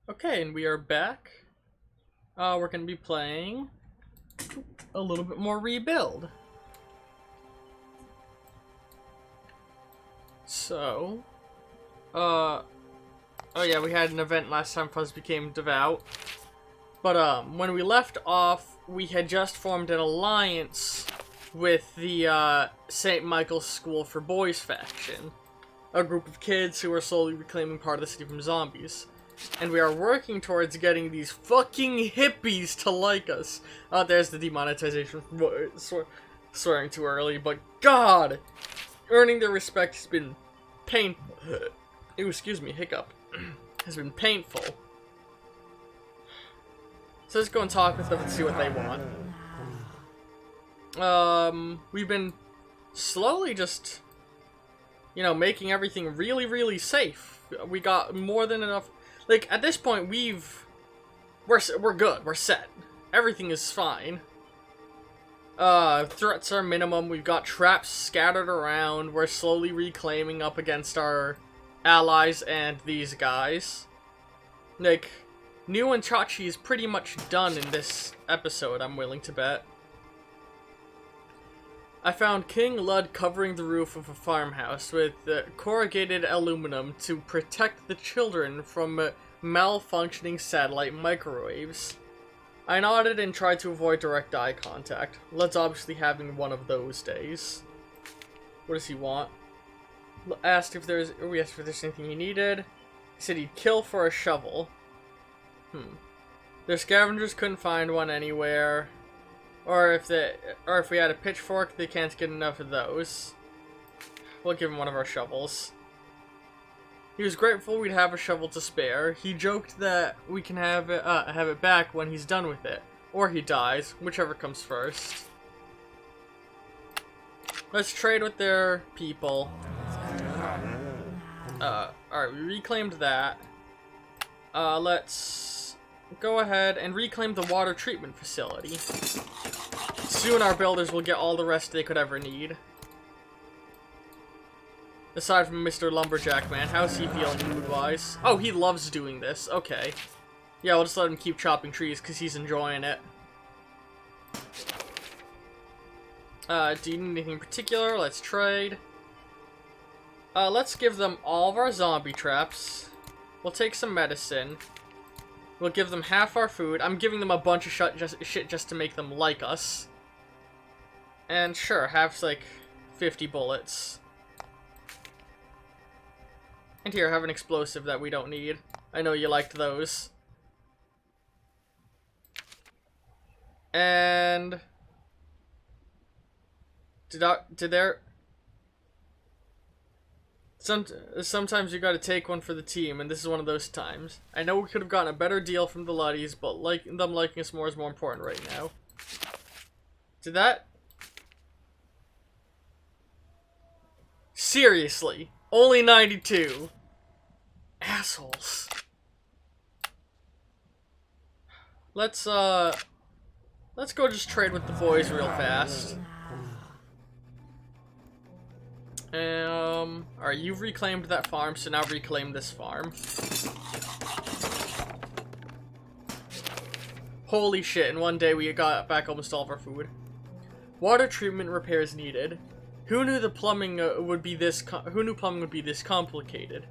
Okay, and we are back. We're gonna be playing a little bit more Rebuild. So, oh yeah, we had an event last time. Fuzz became devout, but when we left off, we had just formed an alliance with the St. Michael's School for Boys faction, a group of kids who are slowly reclaiming part of the city from zombies. And we are working towards getting these fucking hippies to like us. Oh, there's the demonetization. Swearing too early, but God! Earning their respect has been painful. Ew, excuse me, hiccup. Has been painful. So let's go and talk with them and see what they want. We've been slowly just, you know, making everything really, really safe. We got more than enough. Like, at this point, we're good. We're set. Everything is fine. Threats are minimum. We've got traps scattered around. We're slowly reclaiming up against our allies and these guys. Like, New Wentachee is pretty much done in this episode, I'm willing to bet. I found King Lud covering the roof of a farmhouse with corrugated aluminum to protect the children from malfunctioning satellite microwaves. I nodded and tried to avoid direct eye contact. Lud's obviously having one of those days. What does he want? We asked if there's anything he needed. He said he'd kill for a shovel. Their scavengers couldn't find one anywhere. Or if we had a pitchfork, they can't get enough of those. We'll give him one of our shovels. He was grateful we'd have a shovel to spare. He joked that we can have it back when he's done with it, or he dies, whichever comes first. Let's trade with their people. Alright, we reclaimed that. Let's go ahead and reclaim the water treatment facility. Soon our builders will get all the rest they could ever need. Aside from Mr. Lumberjack Man, how's he feeling mood-wise? Oh, he loves doing this. Okay. Yeah, we'll just let him keep chopping trees because he's enjoying it. Do you need anything in particular? Let's trade. Let's give them all of our zombie traps. We'll take some medicine. We'll give them half our food. I'm giving them a bunch of shit just to make them like us. And sure, have like 50 bullets. And here, have an explosive that we don't need. I know you liked those. And sometimes you gotta take one for the team, and this is one of those times. I know we could have gotten a better deal from the Luddies, but them liking us more is more important right now. Did that? Seriously, only 92. Assholes. Let's go just trade with the boys real fast. Alright, you've reclaimed that farm, so now reclaim this farm. Holy shit, in one day we got back almost all of our food. Water treatment repairs needed. Who knew plumbing would be this complicated?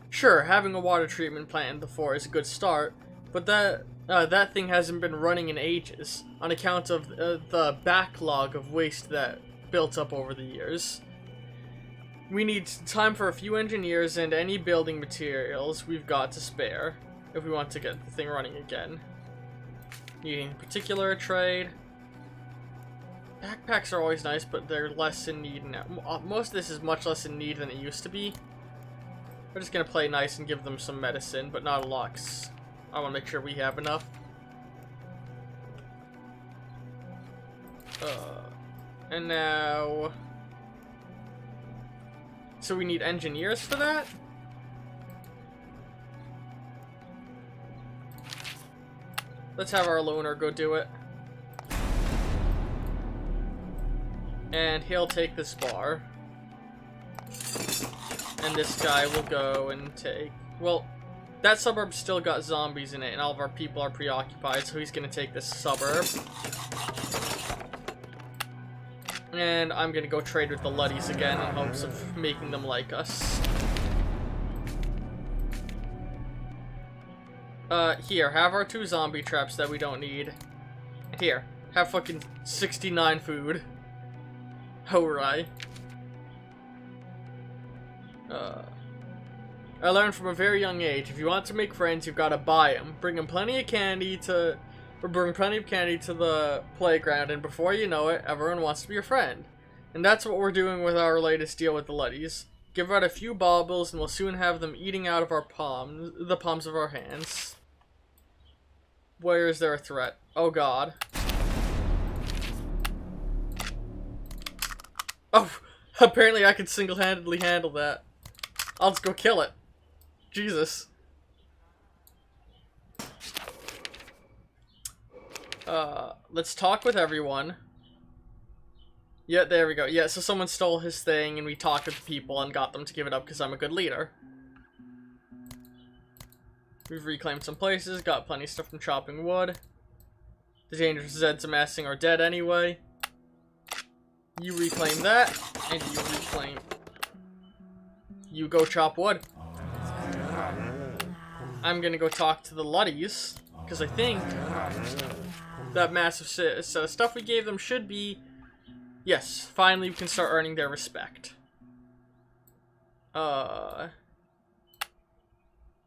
Sure, having a water treatment plant in the fort is a good start, but that thing hasn't been running in ages, on account of the backlog of waste that built up over the years. We need time for a few engineers and any building materials we've got to spare, if we want to get the thing running again. Needing in particular a trade. Backpacks are always nice, but they're less in need now. Most of this is much less in need than it used to be. We're just gonna play nice and give them some medicine, but not a lot, 'cause I want to make sure we have enough. And now... So we need engineers for that? Let's have our loner go do it. And he'll take this bar. And this guy will go and take... Well, that suburb still got zombies in it, and all of our people are preoccupied, so he's gonna take this suburb. And I'm gonna go trade with the Luddies again in hopes of making them like us. Here, have our 2 zombie traps that we don't need. Here, have fucking 69 food. Alright. I learned from a very young age, if you want to make friends, you've got to buy them. Bring them plenty of candy to... Or bring plenty of candy to the playground, and before you know it, everyone wants to be your friend. And that's what we're doing with our latest deal with the Luddies. Give out a few baubles, and we'll soon have them eating out of our palms, the palms of our hands. Where is there a threat? Oh god. Oh, apparently I can single-handedly handle that. I'll just go kill it. Jesus. Let's talk with everyone. Yeah, there we go. Yeah, so someone stole his thing, and we talked with the people and got them to give it up because I'm a good leader. We've reclaimed some places, got plenty of stuff from chopping wood. The dangerous Zeds amassing are dead anyway. You reclaim that, and you reclaim... You go chop wood. I'm gonna go talk to the Luddies, because I think that massive set of stuff we gave them should be... Yes, finally we can start earning their respect.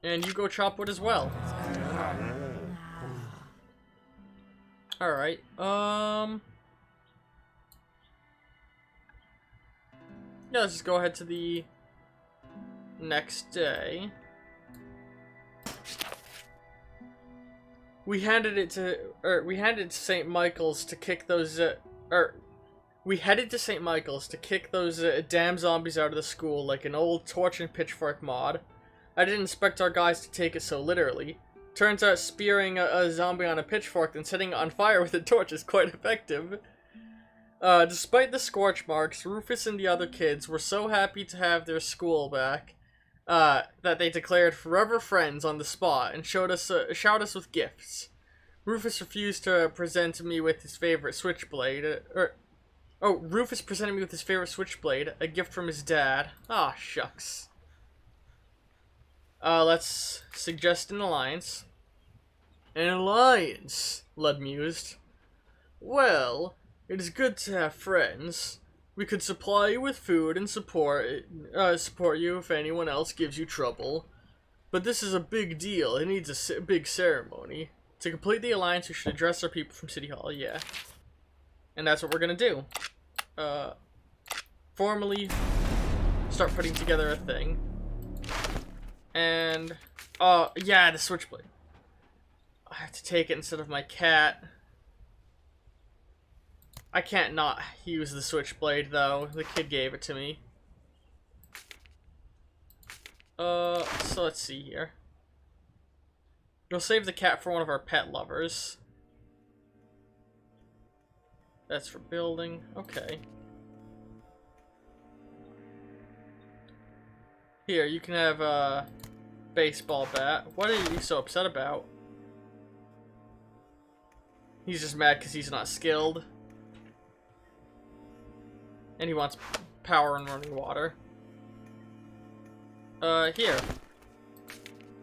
And you go chop wood as well. Alright, yeah, let's just go ahead to the next day. We handed it to St. Michael's to kick those, we headed to St. Michael's to kick those damn zombies out of the school like an old torch and pitchfork mod. I didn't expect our guys to take it so literally. Turns out spearing a zombie on a pitchfork and setting it on fire with a torch is quite effective. Despite the scorch marks, Rufus and the other kids were so happy to have their school back that they declared forever friends on the spot and showered us with gifts. Rufus refused to present me with his favorite switchblade, Rufus presented me with his favorite switchblade, a gift from his dad. Ah, shucks. Let's suggest an alliance. An alliance, Lud mused. Well, it is good to have friends. We could supply you with food and support you if anyone else gives you trouble. But this is a big deal. It needs a big ceremony. To complete the alliance, we should address our people from City Hall, yeah. And that's what we're gonna do. Formally start putting together a thing. And, yeah, the switchblade. I have to take it instead of my cat. I can't not use the switchblade, though. The kid gave it to me. So let's see here. We'll save the cat for one of our pet lovers. That's for building. Okay. Here, you can have a baseball bat. What are you so upset about? He's just mad because he's not skilled. And he wants power and running water. Here.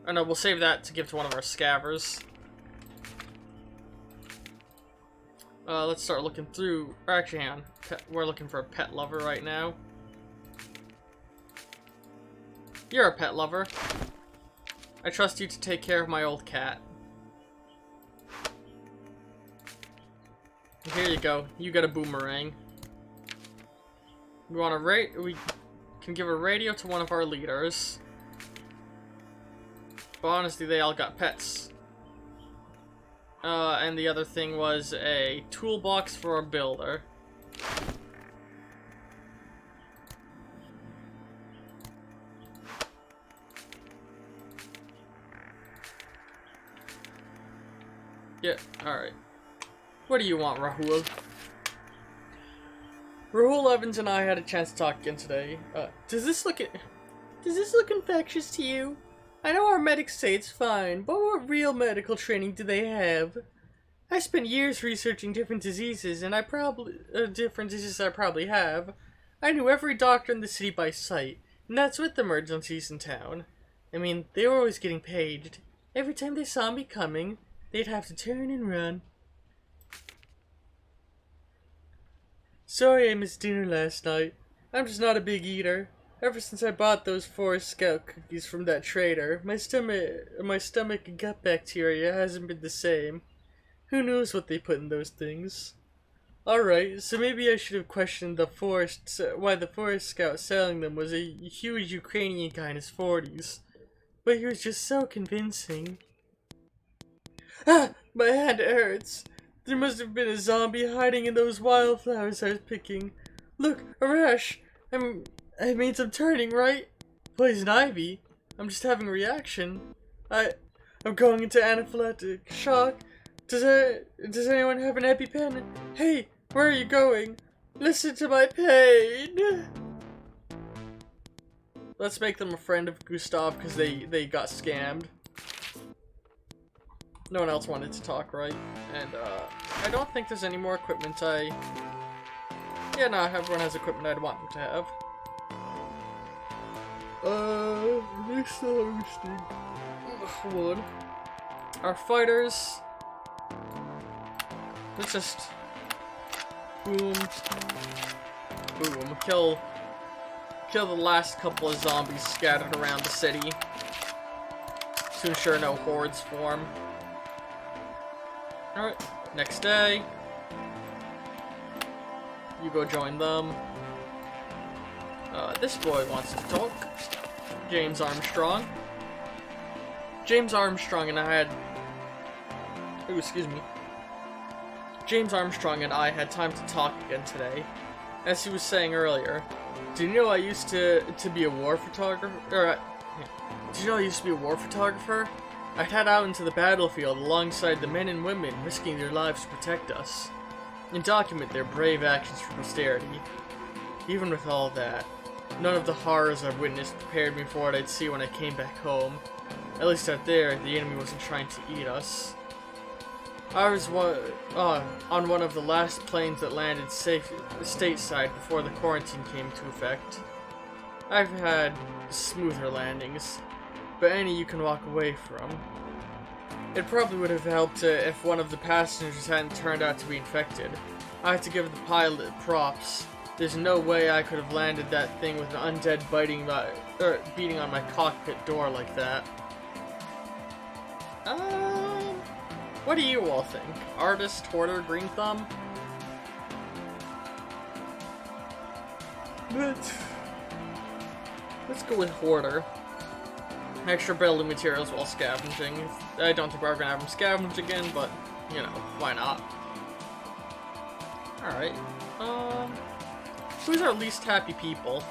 Oh no, we'll save that to give to one of our scavvers. Let's start looking through... Or actually, hang on. We're looking for a pet lover right now. You're a pet lover. I trust you to take care of my old cat. Here you go. You got a boomerang. We want to we can give a radio to one of our leaders. But honestly, they all got pets. And the other thing was a toolbox for a builder. Yeah, alright. What do you want, Rahul? Rahul Evans and I had a chance to talk again today. Does this look infectious to you? I know our medics say it's fine, but what real medical training do they have? I spent years researching different diseases, and I probably have. I knew every doctor in the city by sight, and that's with emergencies in town. I mean, they were always getting paged. Every time they saw me coming, they'd have to turn and run. Sorry I missed dinner last night. I'm just not a big eater. Ever since I bought those Forest Scout cookies from that trader, my stomach and gut bacteria hasn't been the same. Who knows what they put in those things? Alright, so maybe I should have questioned why the Forest Scout selling them was a huge Ukrainian guy in his 40s. But he was just so convincing. Ah! My hand hurts! There must have been a zombie hiding in those wildflowers I was picking. Look, a rash! I mean I'm turning, right? Poison ivy? I'm just having a reaction. I'm going into anaphylactic shock. Does anyone have an EpiPen? Hey, where are you going? Listen to my pain! Let's make them a friend of Gustav because they got scammed. No one else wanted to talk, right? And, I don't think there's any more equipment yeah, no, everyone has equipment I'd want them to have. Next harvesting. One. Our fighters. Let's just... boom. Boom. Kill the last couple of zombies scattered around the city. To ensure no hordes form. Alright, next day. You go join them. This boy wants to talk. James Armstrong. James Armstrong and I had... Ooh, excuse me. James Armstrong and I had time to talk again today. As he was saying earlier, do you know I used to be a war photographer? Did you know I used to be a war photographer? I'd head out into the battlefield alongside the men and women risking their lives to protect us, and document their brave actions for posterity. Even with all that, none of the horrors I've witnessed prepared me for what I'd see when I came back home. At least out there, the enemy wasn't trying to eat us. I was on one of the last planes that landed stateside before the quarantine came into effect. I've had smoother landings, but any you can walk away from. It probably would have helped if one of the passengers hadn't turned out to be infected. I have to give the pilot props. There's no way I could have landed that thing with an undead beating on my cockpit door like that. What do you all think? Artist, Hoarder, Green Thumb? Let's go with Hoarder. Extra building materials while scavenging. I don't think we're gonna have them scavenge again, but, you know, why not? Alright. Who's our least happy people?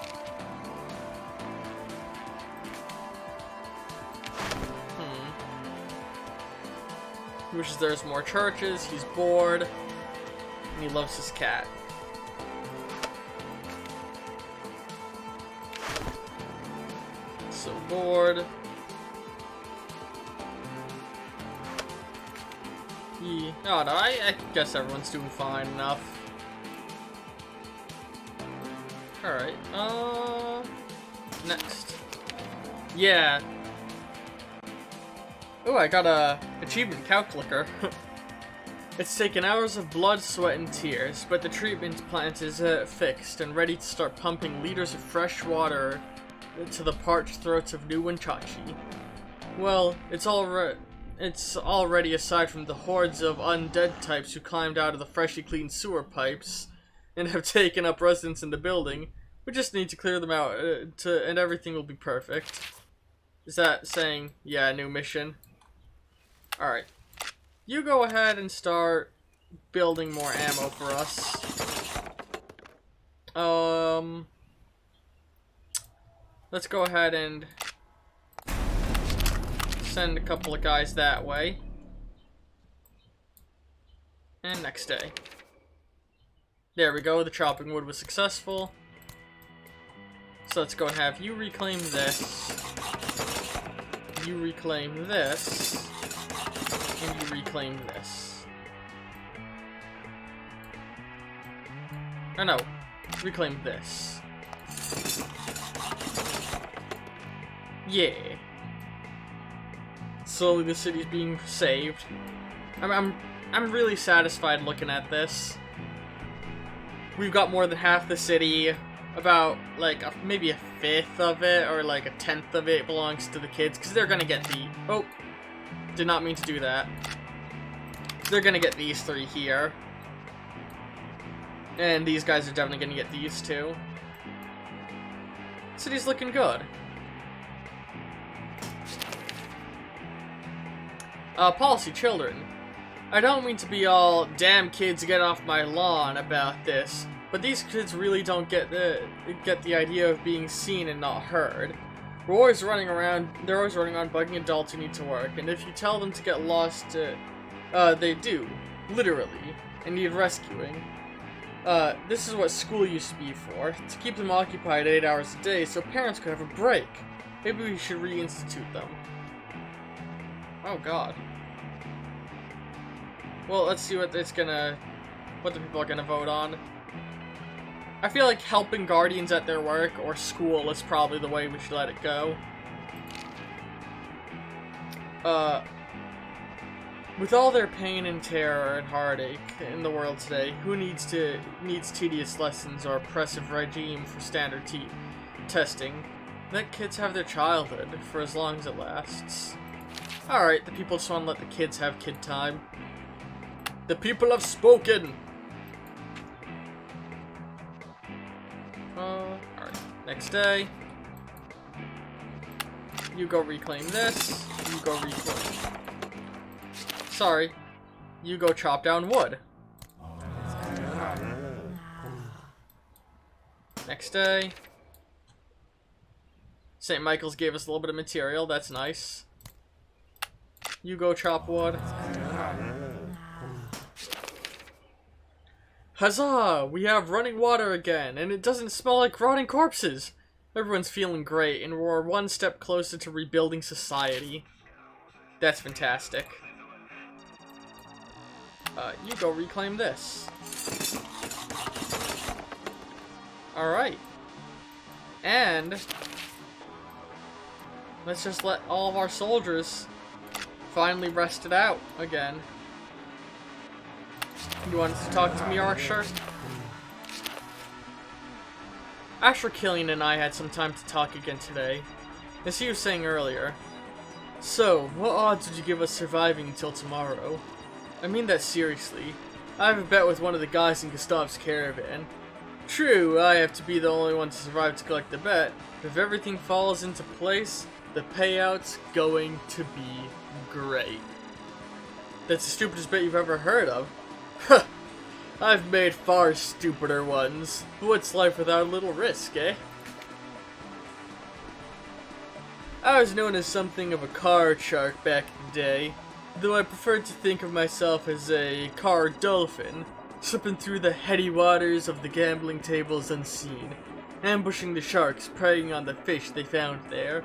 He wishes there's more churches, he's bored, and he loves his cat. So bored. Oh no, I guess everyone's doing fine enough. Alright, next. Yeah. Oh, I got a achievement cow clicker. It's taken hours of blood, sweat, and tears, but the treatment plant is fixed and ready to start pumping liters of fresh water to the parched throats of New Wentachee. Well, it's already aside from the hordes of undead types who climbed out of the freshly cleaned sewer pipes and have taken up residence in the building. We just need to clear them out, and everything will be perfect. Is that saying, yeah, new mission? Alright. You go ahead and start building more ammo for us. Let's go ahead and send a couple of guys that way. And next day. There we go, the chopping wood was successful. So let's go and have you reclaim this. you reclaim this, and you reclaim this. Or no, reclaim this. Yeah. Slowly the city's being saved. I'm really satisfied looking at this. We've got more than half the city. About like maybe a fifth of it or like a tenth of it belongs to the kids because they're gonna get the did not mean to do that. They're gonna get these three here, and these guys are definitely gonna get these two. City's looking good. Policy children. I don't mean to be all damn kids get off my lawn about this. But these kids really don't get the idea of being seen and not heard. They're always running around bugging adults who need to work, and if you tell them to get lost, they do, literally, and need rescuing. This is what school used to be for, to keep them occupied 8 hours a day so parents could have a break. Maybe we should reinstitute them. Oh god. Well, let's see what the people are gonna vote on. I feel like helping guardians at their work or school is probably the way we should let it go. With all their pain and terror and heartache in the world today, who needs tedious lessons or oppressive regime for standard testing? Let kids have their childhood for as long as it lasts. Alright, the people just want to let the kids have kid time. The people have spoken! Alright, next day. You go reclaim this. You go reclaim. Sorry. You go chop down wood. Next day. St. Michael's gave us a little bit of material. That's nice. You go chop wood. Huzzah! We have running water again, and it doesn't smell like rotting corpses! Everyone's feeling great, and we're one step closer to rebuilding society. That's fantastic. You go reclaim this. Alright. And let's just let all of our soldiers finally rest it out again. You want to talk to me, Archer? Asher, Killian, and I had some time to talk again today. As he was saying earlier. So, what odds would you give us surviving until tomorrow? I mean that seriously. I have a bet with one of the guys in Gustav's caravan. True, I have to be the only one to survive to collect the bet, but if everything falls into place, the payout's going to be great. That's the stupidest bet you've ever heard of. Huh. I've made far stupider ones. What's life without a little risk, eh? I was known as something of a card shark back in the day, though I preferred to think of myself as a card dolphin, slipping through the heady waters of the gambling tables unseen, ambushing the sharks, preying on the fish they found there.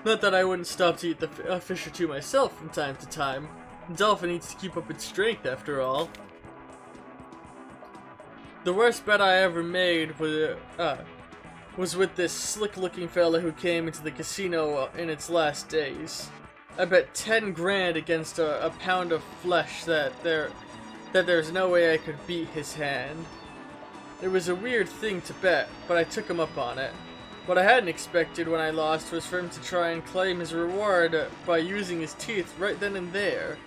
Not that I wouldn't stop to eat a fish or two myself from time to time. A dolphin needs to keep up its strength, after all. The worst bet I ever made was with this slick-looking fella who came into the casino in its last days. I bet 10 grand against a pound of flesh that there's no way I could beat his hand. It was a weird thing to bet, but I took him up on it. What I hadn't expected when I lost was for him to try and claim his reward by using his teeth right then and there.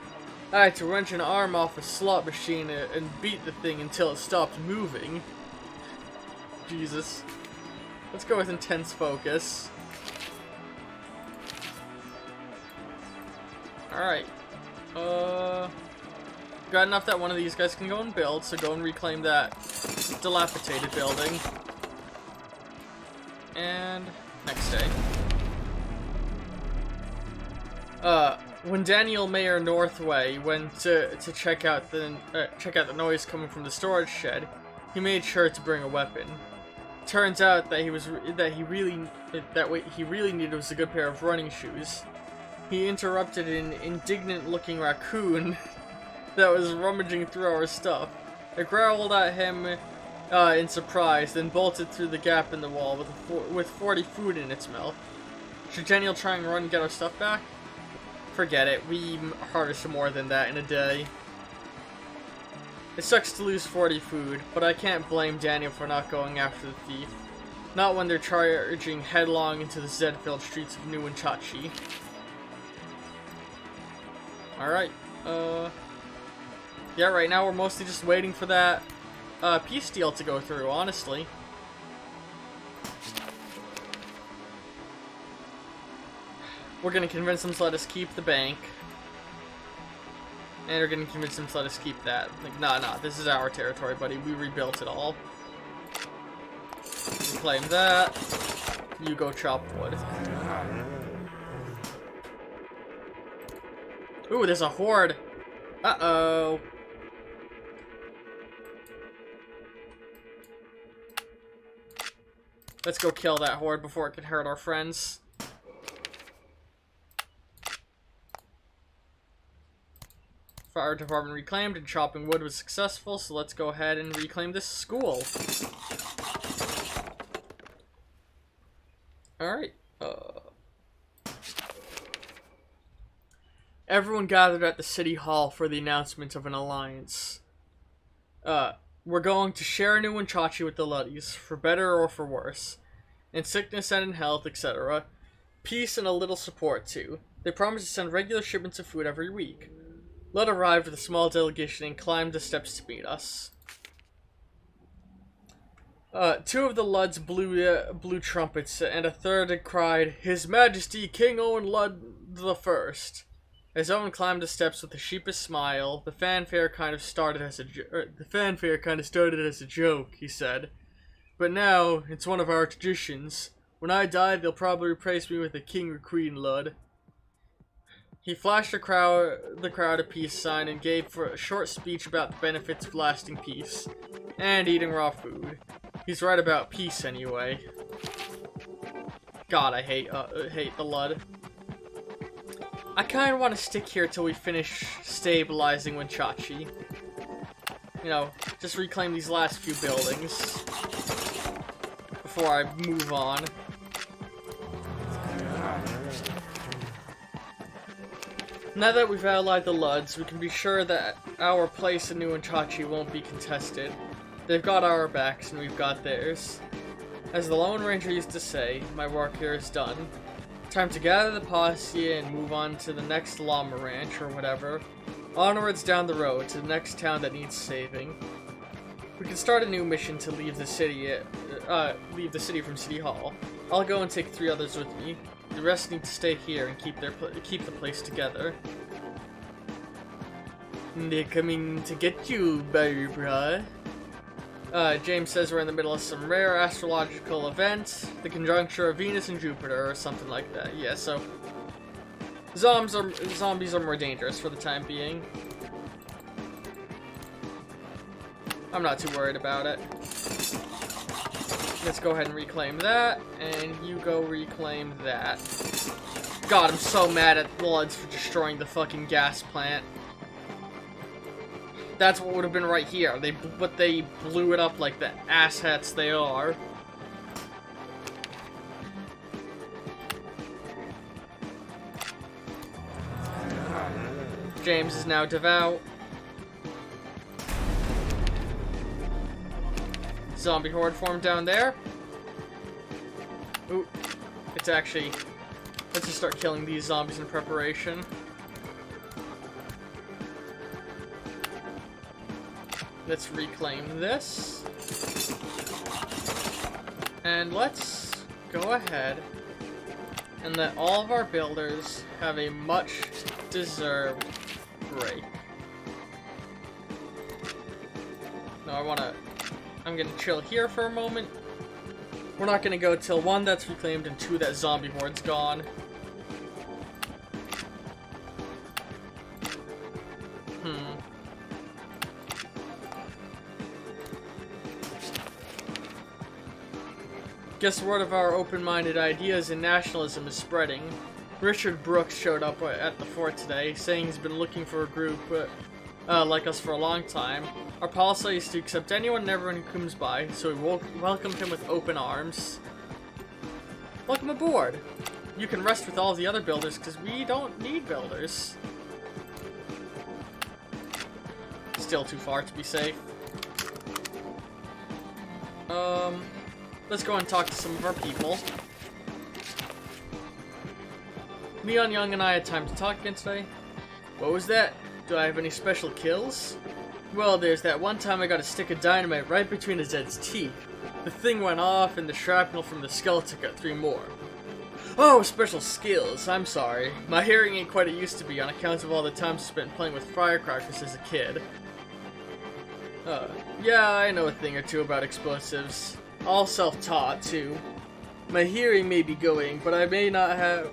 I had to wrench an arm off a slot machine and beat the thing until it stopped moving. Jesus. Let's go with intense focus. Alright. Got enough that one of these guys can go and build, so go and reclaim that dilapidated building. And next day. When Daniel Mayer Northway went to check out the noise coming from the storage shed, he made sure to bring a weapon. Turns out that what he really needed was a good pair of running shoes. he interrupted an indignant-looking raccoon that was rummaging through our stuff. It growled at him in surprise, then bolted through the gap in the wall with 40 food in its mouth. Should Daniel try and run and get our stuff back? Forget it, we harvest more than that in a day. It sucks to lose 40 food, but I can't blame Daniel for not going after the thief. Not when they're charging headlong into the Zed-filled streets of New Wentachee. Alright, yeah, right now we're mostly just waiting for that peace deal to go through, honestly. We're gonna convince them to let us keep the bank. And we're gonna convince them to let us keep that. Like, nah, this is our territory, buddy. We rebuilt it all. Reclaim that. You go chop wood. Ooh, there's a horde. Uh-oh. Let's go kill that horde before it can hurt our friends. Fire department reclaimed and chopping wood was successful, so let's go ahead and reclaim this school. Alright. Everyone gathered at the city hall for the announcement of an alliance. We're going to share New Wentachee with the Luddies, for better or for worse. In sickness and in health, etc. Peace and a little support, too. They promise to send regular shipments of food every week. Lud arrived with a small delegation and climbed the steps to meet us. Two of the Luds blew trumpets, and a third cried, "His Majesty King Owen Lud the First." As Owen climbed the steps with a sheepish smile, the fanfare kind of started as a joke, he said. "But now, it's one of our traditions. When I die, they'll probably replace me with a king or queen Lud." He flashed the crowd a peace sign and gave a short speech about the benefits of lasting peace. And eating raw food. He's right about peace anyway. God, I hate the Lud. I kind of want to stick here till we finish stabilizing Wentachee. You know, just reclaim these last few buildings before I move on. Now that we've allied the Luds, we can be sure that our place in New Wentachee won't be contested. They've got our backs and we've got theirs. As the Lone Ranger used to say, my work here is done. Time to gather the posse and move on to the next llama ranch or whatever. Onwards down the road to the next town that needs saving. We can start a new mission to leave the city from City Hall. I'll go and take 3 others with me. The rest need to stay here and keep the place together. They're coming to get you, Barbara. James says we're in the middle of some rare astrological event, the conjuncture of Venus and Jupiter, or something like that. Yeah, so zombies are more dangerous for the time being. I'm not too worried about it. Let's go ahead and reclaim that, and you go reclaim that. God, I'm so mad at Bloods for destroying the fucking gas plant. That's what would have been right here. But they blew it up like the asshats they are. James is now devout. Zombie horde formed down there. Ooh, it's actually... Let's just start killing these zombies in preparation. Let's reclaim this. And let's go ahead and let all of our builders have a much-deserved break. No, I'm gonna chill here for a moment. We're not gonna go till 1, that's reclaimed, and 2, that zombie horde's gone. Guess word of our open-minded ideas and nationalism is spreading. Richard Brooks showed up at the fort today, saying he's been looking for a group like us for a long time. Our policy is to accept anyone and everyone who comes by, so we welcomed him with open arms. Welcome aboard! You can rest with all the other builders, because we don't need builders. Still too far to be safe. Let's go and talk to some of our people. Leon Young and I had time to talk again today. What was that? Do I have any special kills? Well, there's that one time I got a stick of dynamite right between his head's teeth. The thing went off and the shrapnel from the skull took out 3 more. Oh, special skills. I'm sorry. My hearing ain't quite it used to be on account of all the time spent playing with firecrackers as a kid. Yeah, I know a thing or two about explosives. All self-taught, too. My hearing may be going, but I may not have...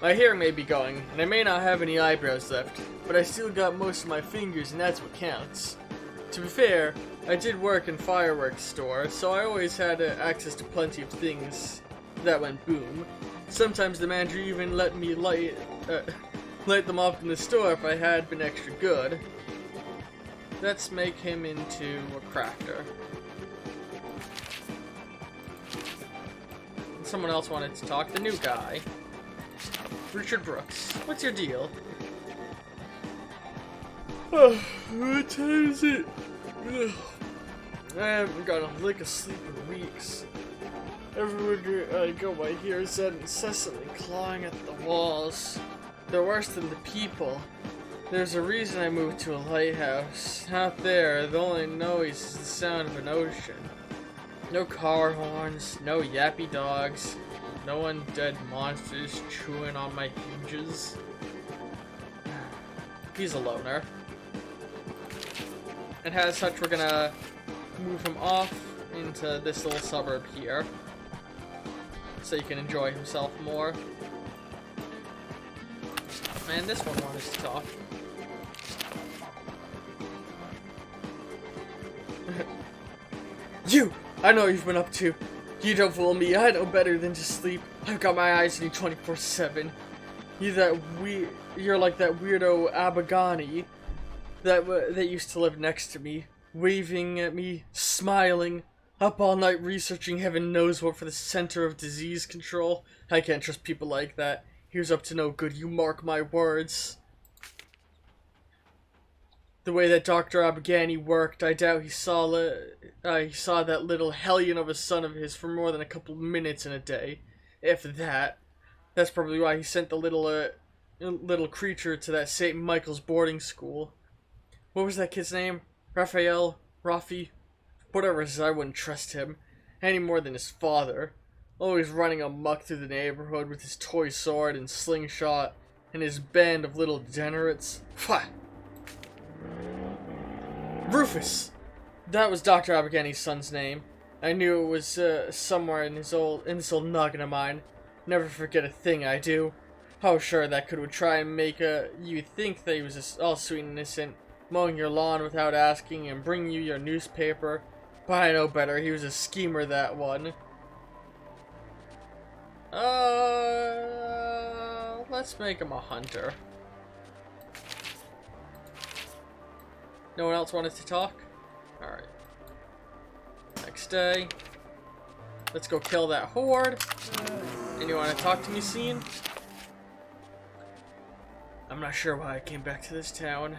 My hearing may be going, and I may not have any eyebrows left, but I still got most of my fingers, and that's what counts. To be fair, I did work in fireworks store, so I always had access to plenty of things that went boom. Sometimes the manager even let me light them off in the store if I had been extra good. Let's make him into a crafter. Someone else wanted to talk. The new guy. Richard Brooks. What's your deal? Oh, what time is it? Ugh. I haven't got a lick of sleep in weeks. Everywhere I go, I hear Zed incessantly clawing at the walls. They're worse than the people. There's a reason I moved to a lighthouse. Out there, the only noise is the sound of an ocean. No car horns, no yappy dogs, no undead monsters chewing on my hinges. He's a loner. And as such, we're gonna move him off into this little suburb here, so he can enjoy himself more. And this one wanted to talk. You! I know what you've been up to. You don't fool me. I know better than to sleep. I've got my eyes on you 24/7. You're like that weirdo Abagani that used to live next to me, waving at me, smiling, up all night researching heaven knows what for the Center of Disease Control. I can't trust people like that. He was up to no good. You mark my words. The way that Dr. Abagani worked, I doubt he saw that little hellion of a son of his for more than a couple minutes in a day. If that. That's probably why he sent the little creature to that St. Michael's boarding school. What was that kid's name? Raphael? Rafi? Whatever it is, I wouldn't trust him. Any more than his father. Always running amok through the neighborhood with his toy sword and slingshot, and his band of little degenerates. Pfah! Rufus! That was Dr. Abagani's son's name. I knew it was somewhere in this old noggin of mine. Never forget a thing I do. Oh, sure, that kid would try and make you think that he was all sweet and innocent, mowing your lawn without asking and bringing you your newspaper. But I know better. He was a schemer, that one. Let's make him a hunter. No one else wanted to talk? Alright. Next day. Let's go kill that horde. And you want to talk to me, Scene? I'm not sure why I came back to this town.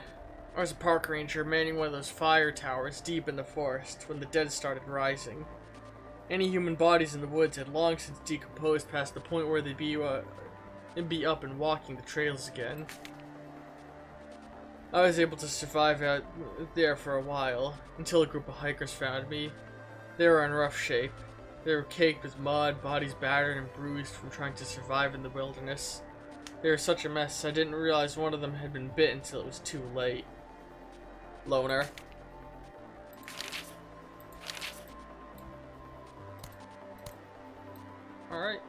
I was a park ranger manning one of those fire towers deep in the forest when the dead started rising. Any human bodies in the woods had long since decomposed past the point where they'd be up and walking the trails again. I was able to survive out there for a while, until a group of hikers found me. They were in rough shape. They were caked with mud, bodies battered and bruised from trying to survive in the wilderness. They were such a mess, I didn't realize one of them had been bit until it was too late. Loner. Alright,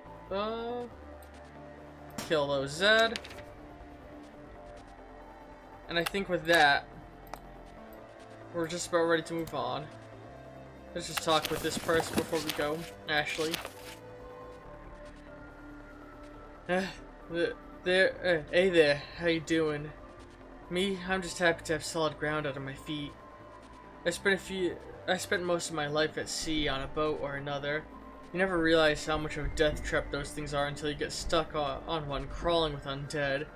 kill those Zed. And I think with that, we're just about ready to move on. Let's just talk with this person before we go. Ashley. Uh, hey there, how you doing? Me, I'm just happy to have solid ground under my feet. I spent most of my life at sea on a boat or another. You never realize how much of a death trap those things are until you get stuck on one crawling with undead.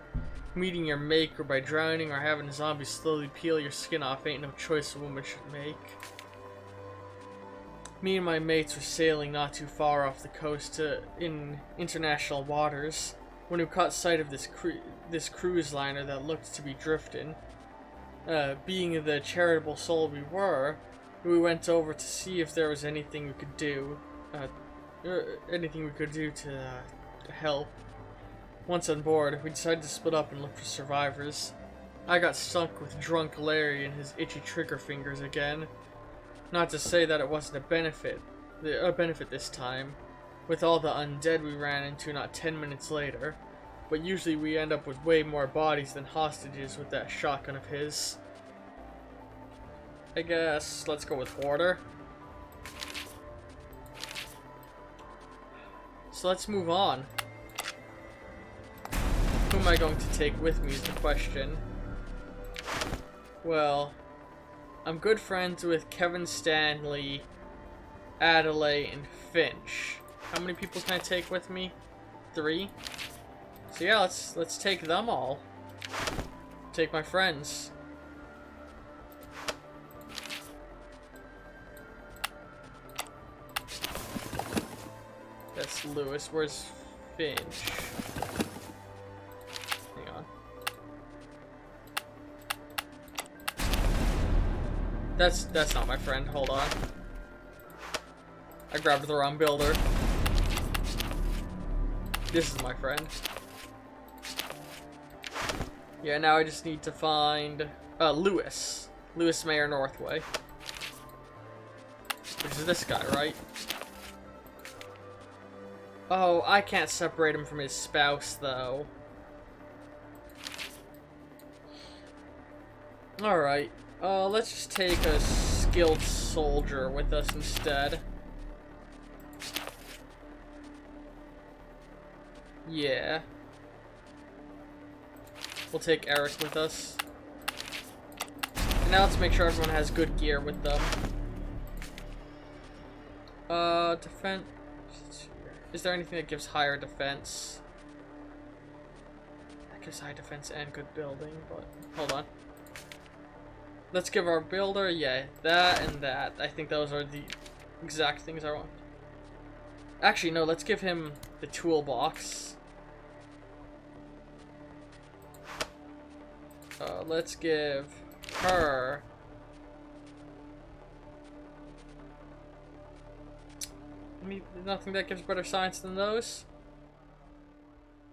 Meeting your maker by drowning or having zombies slowly peel your skin off ain't no choice a woman should make. Me and my mates were sailing not too far off the coast in international waters when we caught sight of this cruise liner that looked to be drifting. Being the charitable soul we were, we went over to see if there was anything we could do, to help. Once on board, we decided to split up and look for survivors. I got sunk with drunk Larry and his itchy trigger fingers again. Not to say that it wasn't a benefit this time, with all the undead we ran into not 10 minutes later. But usually we end up with way more bodies than hostages with that shotgun of his. I guess let's go with order. So let's move on. Who am I going to take with me is the question. Well, I'm good friends with Kevin Stanley, Adelaide, and Finch. How many people can I take with me? 3? So yeah, let's take them all. Take my friends. That's Lewis. Where's Finch? Hang on. That's not my friend. Hold on. I grabbed the wrong builder. This is my friend. Yeah, now I just need to find Lewis. Lewis Mayor Northway. Which is this guy, right? Oh, I can't separate him from his spouse, though. Alright. Let's just take a skilled soldier with us instead. Yeah. We'll take Eric with us. And now let's make sure everyone has good gear with them. Defense. Is there anything that gives higher defense? That gives high defense and good building, but hold on. Let's give our builder, yeah, that and that. I think those are the exact things I want. Actually, no, let's give him the toolbox. Let's give her nothing that gives better science than those.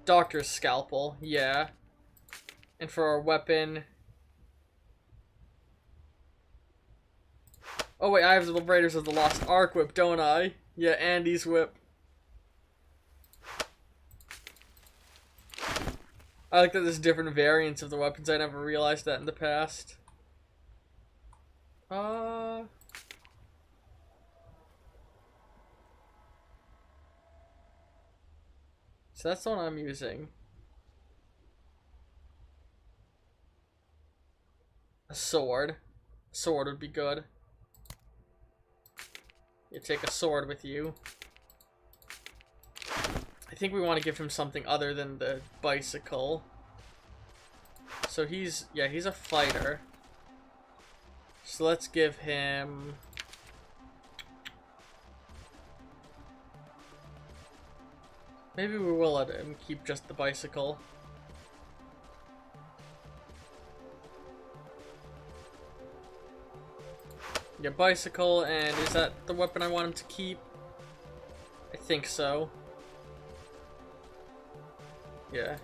Doctor's scalpel, yeah. And for our weapon. Oh wait, I have the Raiders of the Lost Ark whip, don't I? Yeah, Andy's whip. I like that there's different variants of the weapons. I never realized that in the past. So that's the one I'm using. A sword. A sword would be good. You take a sword with you. I think we want to give him something other than the bicycle. So he's a fighter. So let's give him... Maybe we will let him keep just the bicycle. Yeah, bicycle, and is that the weapon I want him to keep? I think so. Yeah.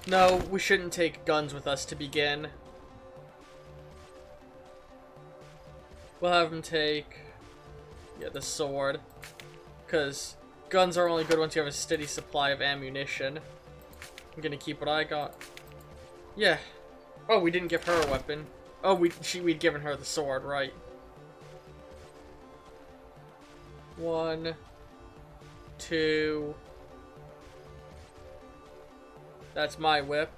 No, we shouldn't take guns with us to begin. We'll have him take... yeah, the sword. Because guns are only good once you have a steady supply of ammunition. I'm gonna keep what I got. Yeah. Oh, we didn't give her a weapon. Oh, we'd given her the sword, right. 1, 2... That's my whip.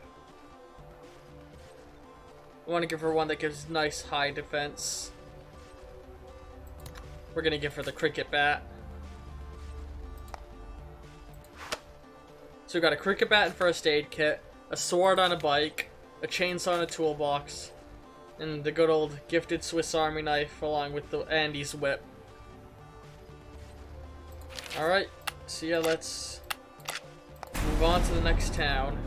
I want to give her one that gives nice high defense. We're gonna give her the cricket bat. So we got a cricket bat and first aid kit, a sword on a bike, a chainsaw and a toolbox, and the good old gifted Swiss Army knife along with the Andy's whip. Alright, so yeah, let's move on to the next town.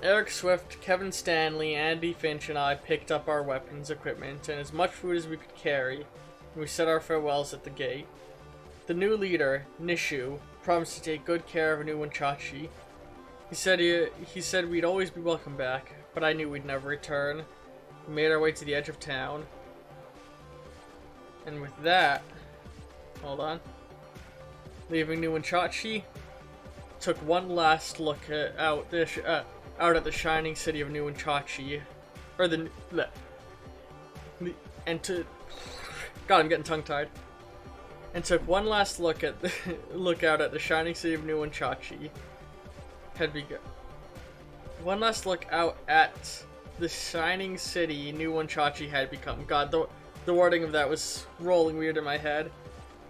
Eric Swift, Kevin Stanley, Andy Finch, and I picked up our weapons, equipment, and as much food as we could carry, and we said our farewells at the gate. The new leader, Nishu, promised to take good care of new Wentachee. He said we'd always be welcome back, but I knew we'd never return. We made our way to the edge of town. And with that, hold on. Leaving New Wentachee, took one last look out at the shining city of New Wentachee, or God, I'm getting tongue-tied. And took one last look out at the shining city of New Wentachee. One last look out at the shining city New Wentachee had become. God, the wording of that was rolling weird in my head.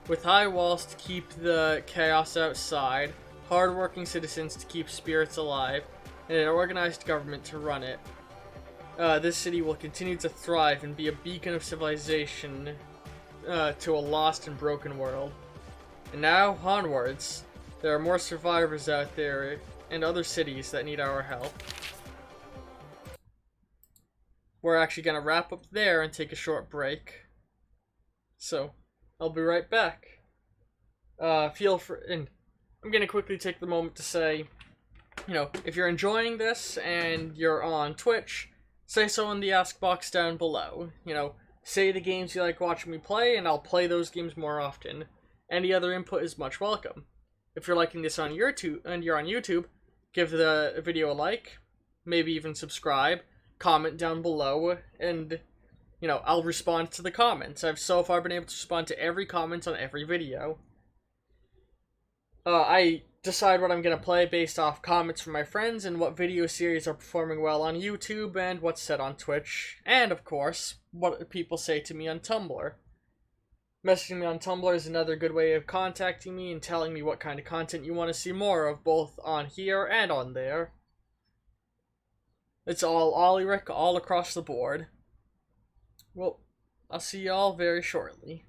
With high walls to keep the chaos outside, hard-working citizens to keep spirits alive, and an organized government to run it, this city will continue to thrive and be a beacon of civilization to a lost and broken world. And now, onwards. There are more survivors out there and other cities that need our help. We're actually going to wrap up there and take a short break. So, I'll be right back. And I'm going to quickly take the moment to say, you know, if you're enjoying this and you're on Twitch, say so in the ask box down below. You know, say the games you like watching me play, and I'll play those games more often. Any other input is much welcome. If you're liking this on YouTube, and you're on YouTube, give the video a like, maybe even subscribe, comment down below, and, you know, I'll respond to the comments. I've so far been able to respond to every comment on every video. I decide what I'm going to play based off comments from my friends and what video series are performing well on YouTube and what's said on Twitch, and of course, what people say to me on Tumblr. Messaging me on Tumblr is another good way of contacting me and telling me what kind of content you want to see more of, both on here and on there. It's all Ollie Rick all across the board. Well, I'll see y'all very shortly.